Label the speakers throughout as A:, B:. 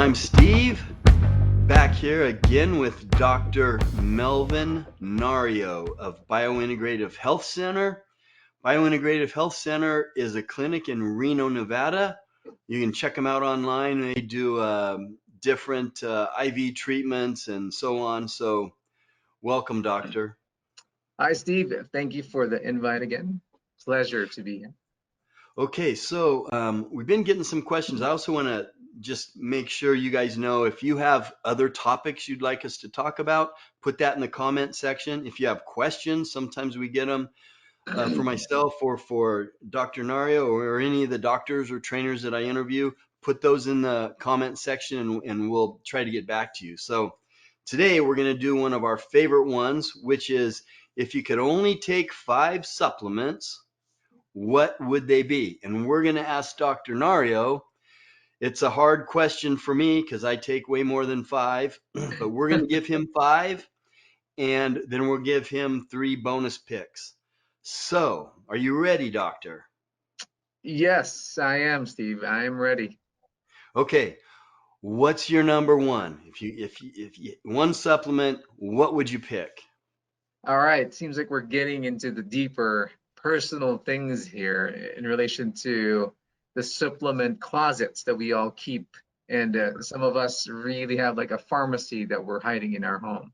A: I'm Steve, back here again with Dr. Melvin Nario of Biointegrative Health Center. Biointegrative Health Center is a clinic in Reno, Nevada. You can check them out online. They do different IV treatments and so on. So welcome, doctor.
B: Hi, Steve. Thank you for the invite again. Pleasure to be here.
A: Okay, so we've been getting some questions. I also want to just make sure you guys know if you have other topics you'd like us to talk about, put that in the comment section. If you have questions, sometimes we get them for myself or for Dr. Nario or any of the doctors or trainers that I interview, put those in the comment section and we'll try to get back to you. So today we're going to do one of our favorite ones, which is if you could only take 5 supplements, what would they be? And we're going to ask Dr. Nario. It's a hard question for me because I take way more than 5, but we're going to give him 5 and then we'll give him 3 bonus picks. So, are you ready, doctor?
B: Yes, I am, Steve. I am ready.
A: Okay. What's your number one? If you one supplement, what would you pick?
B: All right. Seems like we're getting into the deeper personal things here in relation to the supplement closets that we all keep. And some of us really have like a pharmacy that we're hiding in our home.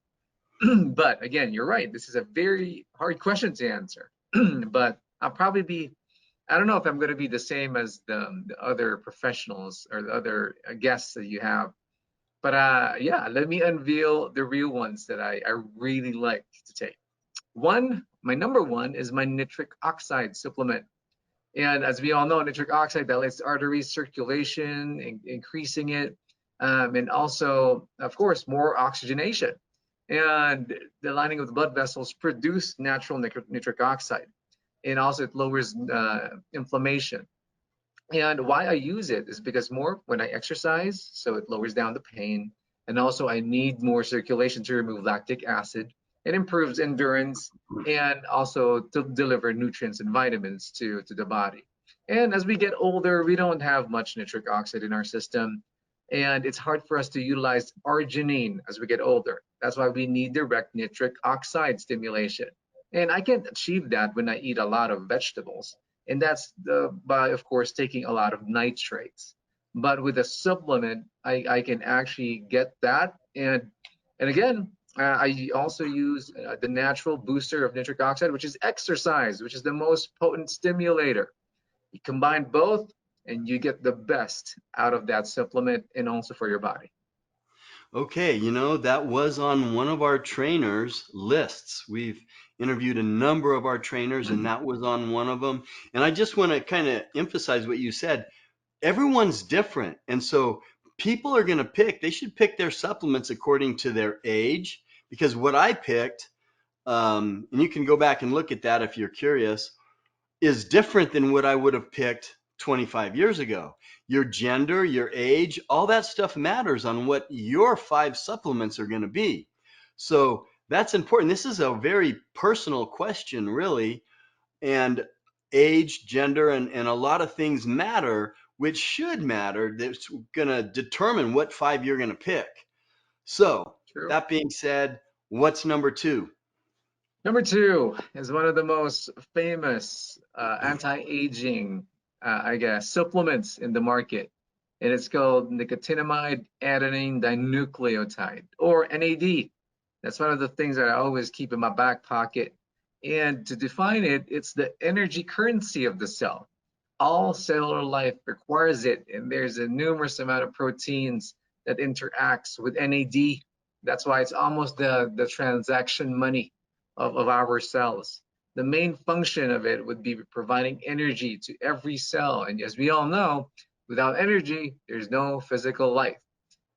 B: But again, you're right. This is a very hard question to answer. But I'll probably be I don't know if I'm going to be the same as the other professionals or the other guests that you have. But yeah, let me unveil the real ones that I really like to take. My number one is my nitric oxide supplement. And as we all know, nitric oxide dilates artery circulation, increasing it, and also, of course, more oxygenation. And the lining of the blood vessels produce natural nitric oxide, and also it lowers inflammation. And why I use it is because more when I exercise, so it lowers down the pain, and also I need more circulation to remove lactic acid. It improves endurance and also to deliver nutrients and vitamins to the body. And as we get older, we don't have much nitric oxide in our system, and it's hard for us to utilize arginine as we get older. That's why we need direct nitric oxide stimulation. And I can't achieve that when I eat a lot of vegetables, and that's by of course taking a lot of nitrates. But with a supplement, I can actually get that. And again, I also use the natural booster of nitric oxide, which is exercise, which is the most potent stimulator. You combine both and you get the best out of that supplement and also for your body.
A: Okay, that was on one of our trainers' lists. We've interviewed a number of our trainers, and that was on one of them. And I just want to kind of emphasize what you said. Everyone's different. And so people are going to they should pick their supplements according to their age. Because what I picked, and you can go back and look at that if you're curious, is different than what I would have picked 25 years ago. Your gender, your age, all that stuff matters on what your 5 supplements are going to be. So that's important. This is a very personal question, really. And age, gender, and a lot of things matter, which should matter. That's going to determine what 5 you're going to pick. So
B: True.
A: that being said, what's number 2?
B: Number two is one of the most famous anti-aging, I guess, supplements in the market, and it's called nicotinamide adenine dinucleotide, or NAD. That's one of the things that I always keep in my back pocket. And to define it, it's the energy currency of the cell. All cellular life requires it, and there's a numerous amount of proteins that interacts with NAD. That's why it's almost the transaction money of our cells. The main function of it would be providing energy to every cell. And as we all know, without energy, there's no physical life.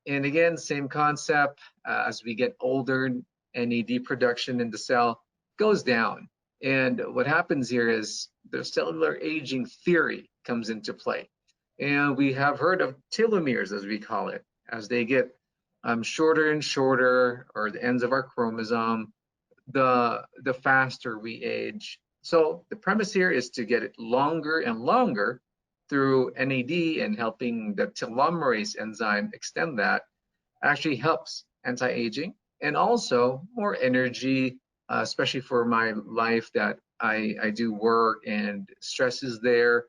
B: And again, same concept. As we get older, NAD production in the cell goes down. And what happens here is the cellular aging theory comes into play. And we have heard of telomeres, as we call it, as they get shorter and shorter, or the ends of our chromosome, the faster we age. So the premise here is to get it longer and longer through NAD and helping the telomerase enzyme extend that actually helps anti-aging and also more energy, especially for my life that I do work and stress is there.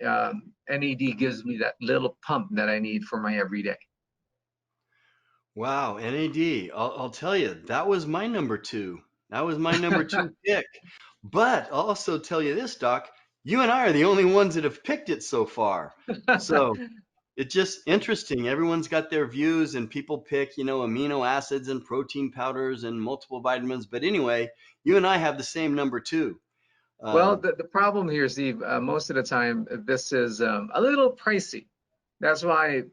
B: NAD gives me that little pump that I need for my everyday.
A: Wow, NAD. I'll tell you, that was my number two. That was my number two pick. But I'll also tell you this, Doc, you and I are the only ones that have picked it so far. So it's just interesting. Everyone's got their views, and people pick, amino acids and protein powders and multiple vitamins. But anyway, you and I have the same number two.
B: Well,
A: Um,
B: the problem here, Steve, most of the time, this is a little pricey. That's why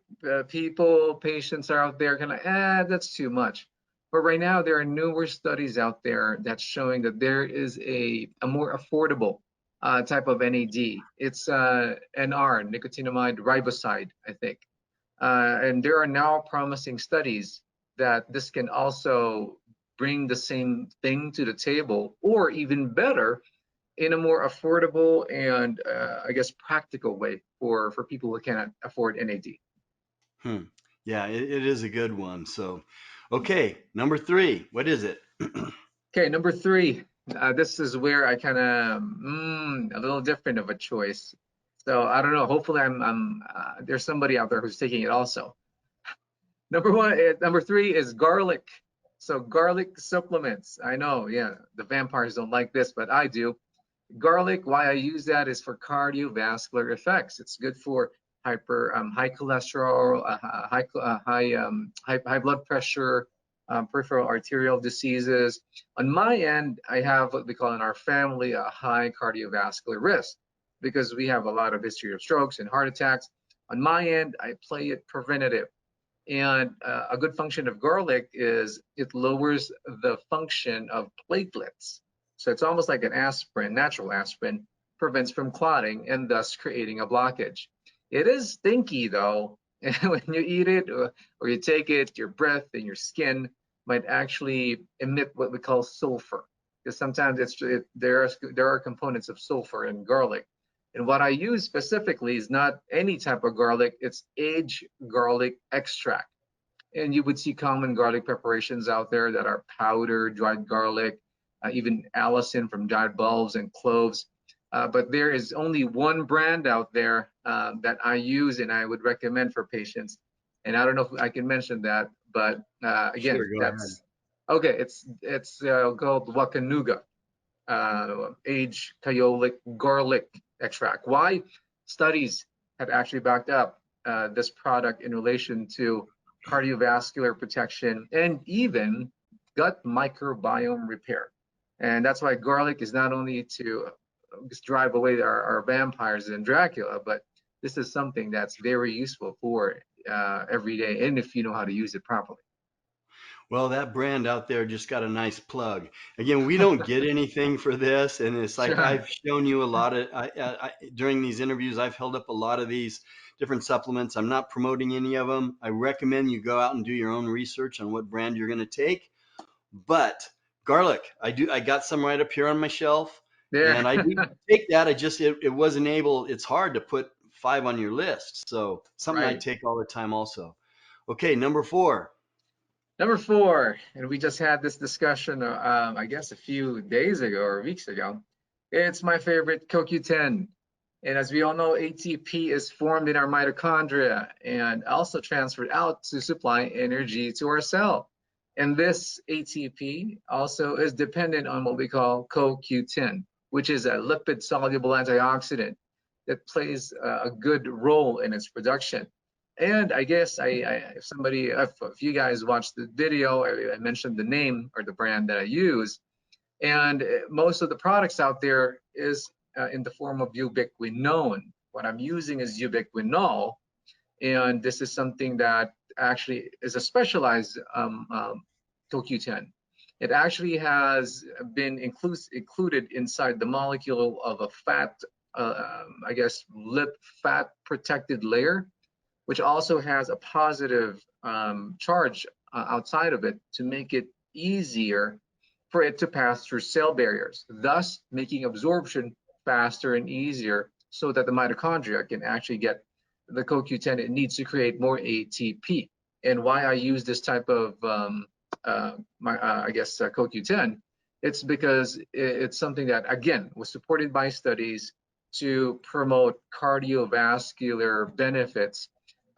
B: patients are out there kind of, that's too much. But right now, there are newer studies out there that's showing that there is a more affordable type of NAD. It's NR, nicotinamide riboside, I think. And there are now promising studies that this can also bring the same thing to the table, or even better, in a more affordable and I guess practical way for people who cannot afford NAD.
A: hmm. Yeah, it is a good one. So, okay, number three, what is it?
B: Okay, number three. This is where I kind of a little different of a choice. So I don't know. Hopefully, there's somebody out there who's taking it also. Number three is garlic. So garlic supplements. I know, yeah, the vampires don't like this, but I do. Garlic, why I use that is for cardiovascular effects. It's good for high cholesterol, high blood pressure, peripheral arterial diseases. On my end, I have what we call in our family a high cardiovascular risk because we have a lot of history of strokes and heart attacks. On my end, I play it preventative. And a good function of garlic is it lowers the function of platelets. So it's almost like an aspirin, natural aspirin, prevents from clotting and thus creating a blockage. It is stinky though. And when you eat it or you take it, your breath and your skin might actually emit what we call sulfur. Because sometimes there are components of sulfur in garlic. And what I use specifically is not any type of garlic, it's aged garlic extract. And you would see common garlic preparations out there that are powdered dried garlic, even allicin from dried bulbs and cloves. But there is only one brand out there that I use and I would recommend for patients. And I don't know if I can mention that, but
A: Sure,
B: again,
A: go ahead.
B: that's okay. It's called Wakanuga, aged Kyolic garlic extract. Why? Studies have actually backed up this product in relation to cardiovascular protection and even gut microbiome repair. And that's why garlic is not only to just drive away our vampires and Dracula, but this is something that's very useful for every day, and if you know how to use it properly.
A: Well, that brand out there just got a nice plug. Again, we don't get anything for this, and it's like
B: Sure.
A: I've shown you a lot of during these interviews. I've held up a lot of these different supplements. I'm not promoting any of them. I recommend you go out and do your own research on what brand you're going to take. But garlic, I got some right up here on my shelf,
B: There.
A: and I do take that. It wasn't able. It's hard to put five on your list, so something I
B: Right.
A: take all the time also. Okay, number four.
B: Number four, and we just had this discussion, I guess, a few days ago or weeks ago. It's my favorite CoQ10. And as we all know, ATP is formed in our mitochondria and also transferred out to supply energy to our cell. And this ATP also is dependent on what we call CoQ10, which is a lipid soluble antioxidant that plays a good role in its production. And I guess if you guys watched the video, I mentioned the name or the brand that I use, and most of the products out there is in the form of ubiquinone. What I'm using is ubiquinol, and this is something that actually is a specialized CoQ10. It actually has been included inside the molecule of a fat, I guess, lip fat protected layer, which also has a positive charge outside of it to make it easier for it to pass through cell barriers, thus making absorption faster and easier so that the mitochondria can actually get the CoQ10 it needs to create more ATP. And why I use this type of CoQ10, it's because it's something that again was supported by studies to promote cardiovascular benefits,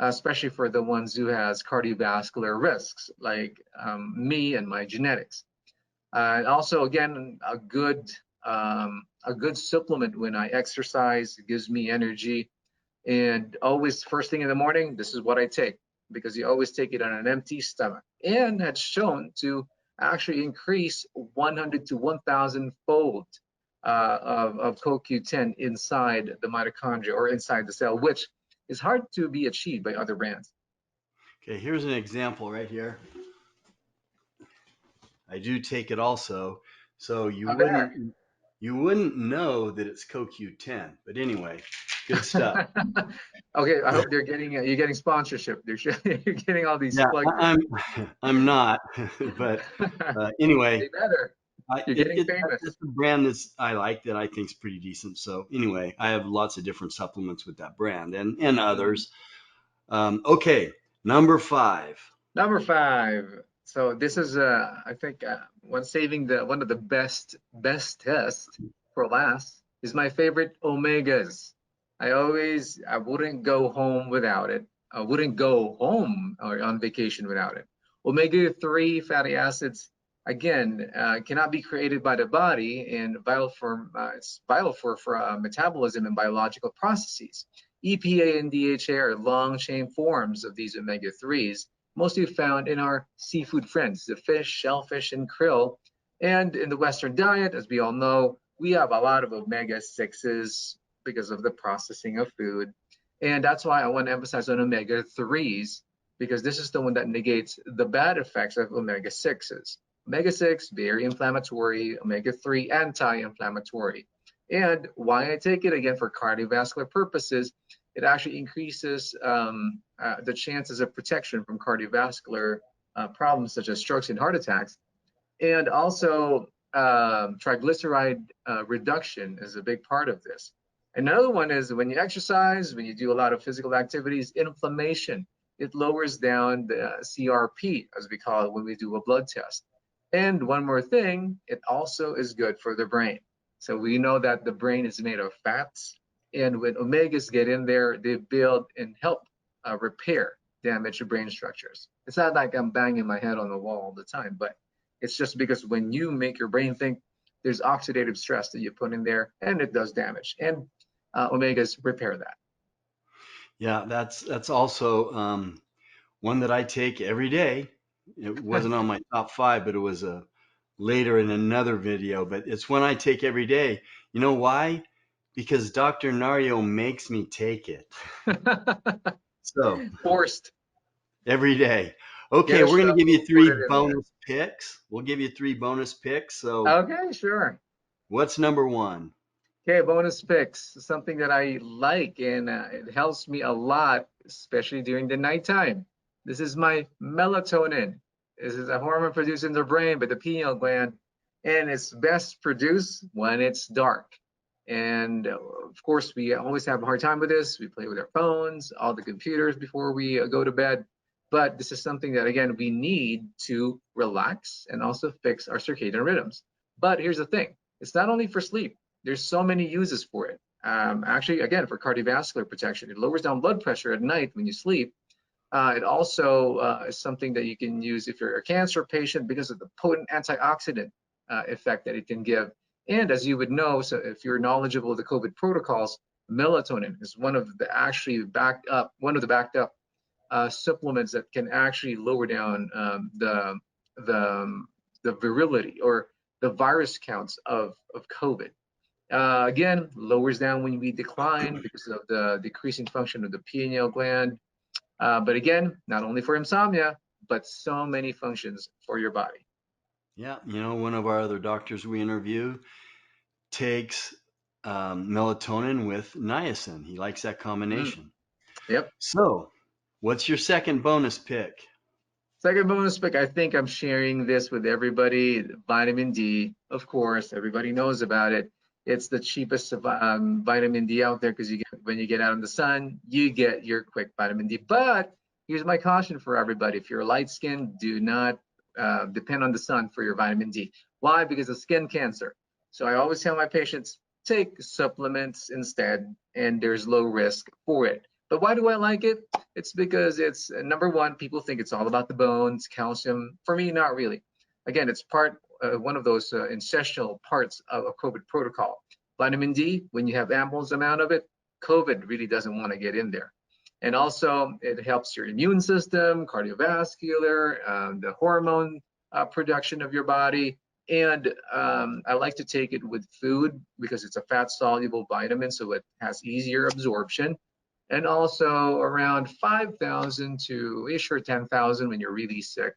B: especially for the ones who has cardiovascular risks, like me and my genetics. Also, again, a good supplement when I exercise. It gives me energy, and always first thing in the morning, this is what I take, because you always take it on an empty stomach, and it's shown to actually increase 100 to 1,000 fold of CoQ10 inside the mitochondria or inside the cell, which is hard to be achieved by other brands.
A: Okay, here's an example right here. I do take it also, so
B: Okay.
A: you wouldn't know that it's CoQ10. But anyway, good stuff.
B: Okay, I hope you're getting sponsorship. You're getting all these
A: Yeah,
B: plugs
A: I'm not, but
B: in.
A: anyway,
B: They better. You're getting
A: that's
B: famous.
A: a brand I like that I think is pretty decent. So anyway, I have lots of different supplements with that brand and
B: Mhm.
A: others. Okay, number 5.
B: Number five. So this is I think one saving the one of the best tests for last is my favorite omegas. I wouldn't go home without it. I wouldn't go home or on vacation without it. Omega-3 fatty acids again cannot be created by the body and vital for it's vital for metabolism and biological processes. EPA and DHA are long chain forms of these omega-3s, mostly found in our seafood friends, the fish, shellfish, and krill. And in the Western diet, as we all know, we have a lot of omega-6s because of the processing of food. And that's why I want to emphasize on omega-3s, because this is the one that negates the bad effects of omega-6s. Omega-6, very inflammatory, omega-3, anti-inflammatory. And why I take it again for cardiovascular purposes, it actually increases the chances of protection from cardiovascular problems such as strokes and heart attacks. And also, triglyceride reduction is a big part of this. Another one is when you exercise, when you do a lot of physical activities, inflammation. It lowers down the CRP, as we call it when we do a blood test. And one more thing, it also is good for the brain. So we know that the brain is made of fats, and when omegas get in there, they build and help repair damaged brain structures. It's not like I'm banging my head on the wall all the time, but it's just because when you make your brain think, there's oxidative stress that you put in there, and it does damage. And omegas repair that.
A: Yeah, that's also one that I take every day. It wasn't on my top 5, but it was later in another video. But it's one I take every day. You know why? Because Dr. Nario makes me take it. So
B: Forced.
A: every day.
B: Get
A: Okay,
B: a
A: we're going to give you
B: shovel, put
A: 3
B: it in there.
A: bonus picks. We'll give you 3 bonus picks. So
B: Okay, sure.
A: what's number 1?
B: Okay, bonus picks, something that I like and it helps me a lot, especially during the nighttime. This is my melatonin. This is a hormone produced in the brain by the pineal gland, and it's best produced when it's dark. And of course, we always have a hard time with this. We play with our phones, all the computers before we go to bed. But this is something that, again, we need to relax and also fix our circadian rhythms. But here's the thing, it's not only for sleep, there's so many uses for it. Actually, again, for cardiovascular protection, it lowers down blood pressure at night when you sleep. It also is something that you can use if you're a cancer patient because of the potent antioxidant effect that it can give. And as you would know, so if you're knowledgeable of the COVID protocols, melatonin is one of the backed up supplements that can actually lower down the the virility or the virus counts of COVID. Again, lowers down when we decline because of the decreasing function of the pineal gland. But again, not only for insomnia, but so many functions for your body.
A: Yeah, one of our other doctors we interview takes melatonin with niacin. He likes that
B: Mm,
A: combination.
B: yep.
A: So, what's your second bonus pick?
B: Second bonus pick, I think I'm sharing this with everybody. Vitamin D, of course, everybody knows about it. It's the cheapest vitamin D out there because when you get out in the sun, you get your quick vitamin D. But here's my caution for everybody: if you're light skinned, do not depend on the sun for your vitamin D. Why? Because of skin cancer. So I always tell my patients take supplements instead, and there's low risk for it. But why do I like it? It's because it's number one, people think it's all about the bones, calcium. For me, not really. Again, it's one of those essential parts of a COVID protocol. Vitamin D, when you have ample amount of it, COVID really doesn't want to get in there. And also, it helps your immune system, cardiovascular, the hormone production of your body. And I like to take it with food because it's a fat soluble vitamin, so it has easier absorption. And also around 5,000 to ish or 10,000 when you're really sick,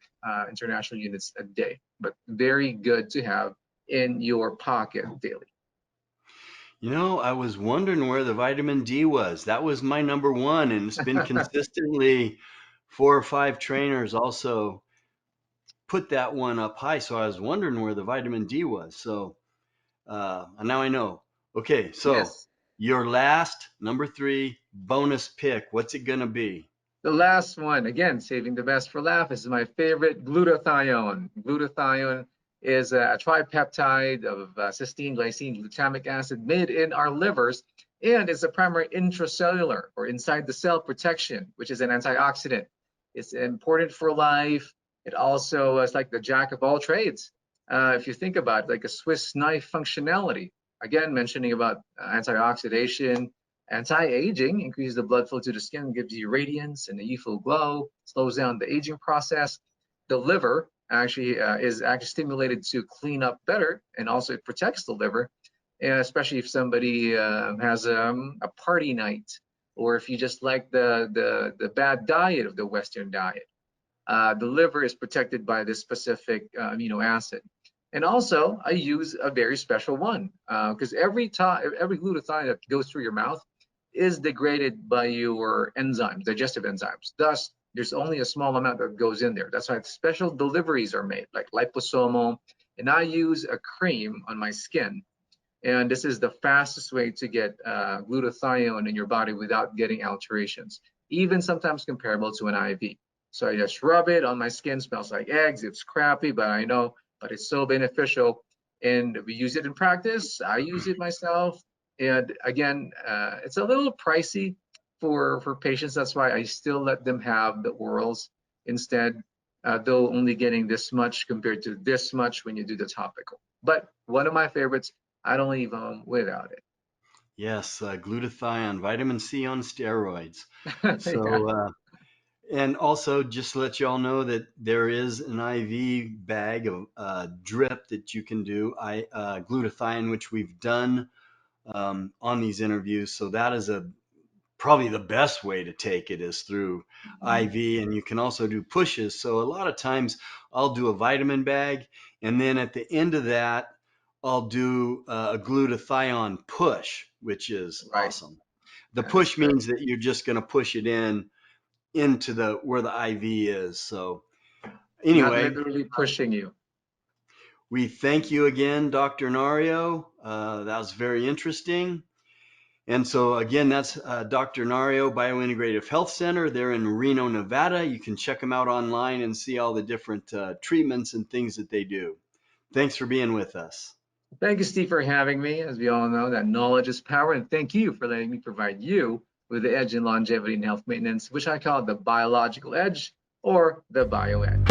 B: international units a day, but very good to have in your pocket daily.
A: You know, I was wondering where the vitamin D was. That was my number one, and it's been consistently 4 or 5 trainers also put that one up high. So I was wondering where the vitamin D was. So and now I know. Okay, so
B: Yes.
A: your last number 3 bonus pick, what's it gonna be?
B: The last one, again, saving the best for last, is my favorite, glutathione. Glutathione is a tripeptide of cysteine, glycine, glutamic acid made in our livers, and it's a primary intracellular or inside the cell protection, which is an antioxidant. It's important for life. It also is like the jack of all trades. If you think about it, like a Swiss knife functionality. Again, mentioning about antioxidation, anti-aging, increases the blood flow to the skin, gives you radiance and a youthful glow, slows down the aging process. The liver actually is actually stimulated to clean up better, and also it protects the liver, especially if somebody has a party night, or if you just like the bad diet of the Western diet. The liver is protected by this specific amino acid. And also, I use a very special one because every glutathione that goes through your mouth is degraded by your enzymes, digestive enzymes. Thus, there's only a small amount that goes in there. That's why special deliveries are made, like liposomal. And I use a cream on my skin. And this is the fastest way to get glutathione in your body without getting alterations, even sometimes comparable to an IV. So I just rub it on my skin, smells like eggs. It's crappy, but I know, but it's so beneficial. And we use it in practice. I use it myself. And again, it's a little pricey for patients. That's why I still let them have the orals instead, though only getting this much compared to this much when you do the topical. But one of my favorites, I don't leave home without
A: Yes, glutathione, vitamin C on steroids.
B: it. Yeah,
A: So and also, just to let you all know that there is an IV bag of drip that you can do, glutathione, which we've done on these interviews. So that is probably the best way to take it is through IV, and you can also do pushes. So a lot of times I'll do a vitamin bag, and then at the end of that, I'll do a glutathione push, which is
B: right.
A: awesome. The
B: That's
A: push
B: great.
A: means that you're just going to push it in into the where the IV is. So
B: Not
A: anyway,
B: literally pushing you.
A: we thank you again, Dr. Nario. That was very interesting. And so again, that's Dr. Nario Biointegrative Health Center. They're in Reno, Nevada. You can check them out online and see all the different treatments and things that they do. Thanks for being with us.
B: Thank you, Steve, for having me. As we all know, that knowledge is power. And thank you for letting me provide you with the edge in longevity and health maintenance, which I call the biological edge or the bio edge.